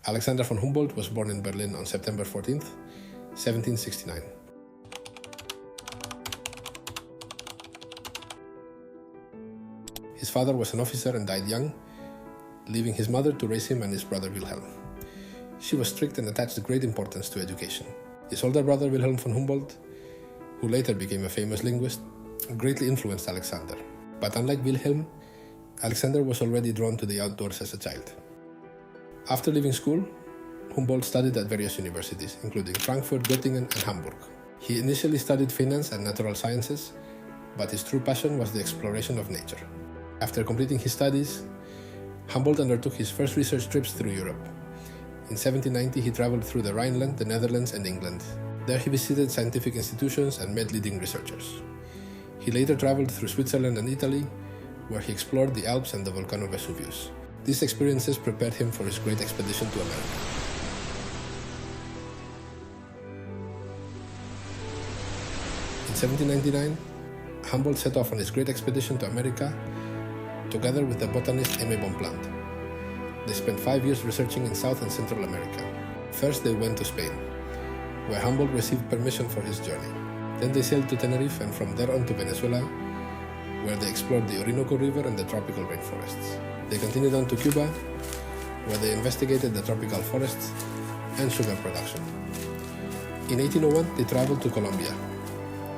Alexander von Humboldt was born in Berlin on September 14th, 1769. His father was an officer and died young, leaving his mother to raise him and his brother Wilhelm. She was strict and attached great importance to education. His older brother Wilhelm von Humboldt, who later became a famous linguist, greatly influenced Alexander. But unlike Wilhelm, Alexander was already drawn to the outdoors as a child. After leaving school, Humboldt studied at various universities, including Frankfurt, Göttingen, and Hamburg. He initially studied finance and natural sciences, but his true passion was the exploration of nature. After completing his studies, Humboldt undertook his first research trips through Europe. In 1790, he traveled through the Rhineland, the Netherlands, and England. There he visited scientific institutions and met leading researchers. He later traveled through Switzerland and Italy, where he explored the Alps and the volcano Vesuvius. These experiences prepared him for his great expedition to America. In 1799, Humboldt set off on his great expedition to America together with the botanist Aimé Bonpland. They spent 5 years researching in South and Central America. First they went to Spain, where Humboldt received permission for his journey. Then they sailed to Tenerife and from there on to Venezuela, where they explored the Orinoco River and the tropical rainforests. They continued on to Cuba, where they investigated the tropical forests and sugar production. In 1801, they traveled to Colombia,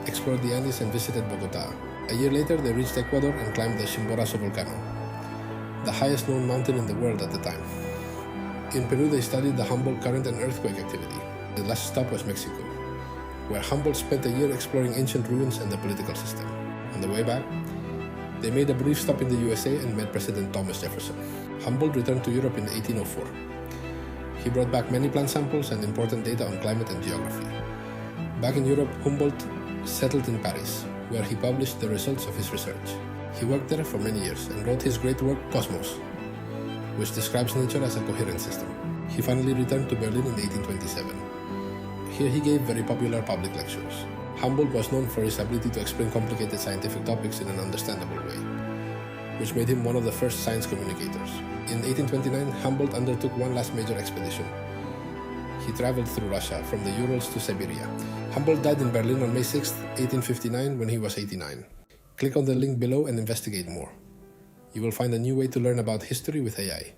explored the Andes and visited Bogota. A year later, they reached Ecuador and climbed the Chimborazo volcano, the highest known mountain in the world at the time. In Peru, they studied the Humboldt current and earthquake activity. The last stop was Mexico, where Humboldt spent a year exploring ancient ruins and the political system. On the way back, they made a brief stop in the USA and met President Thomas Jefferson. Humboldt returned to Europe in 1804. He brought back many plant samples and important data on climate and geography. Back in Europe, Humboldt settled in Paris, where he published the results of his research. He worked there for many years and wrote his great work Cosmos, which describes nature as a coherent system. He finally returned to Berlin in 1827. Here he gave very popular public lectures. Humboldt was known for his ability to explain complicated scientific topics in an understandable way, which made him one of the first science communicators. In 1829, Humboldt undertook one last major expedition. He traveled through Russia, from the Urals to Siberia. Humboldt died in Berlin on May 6, 1859, when he was 89. Click on the link below and investigate more. You will find a new way to learn about history with AI.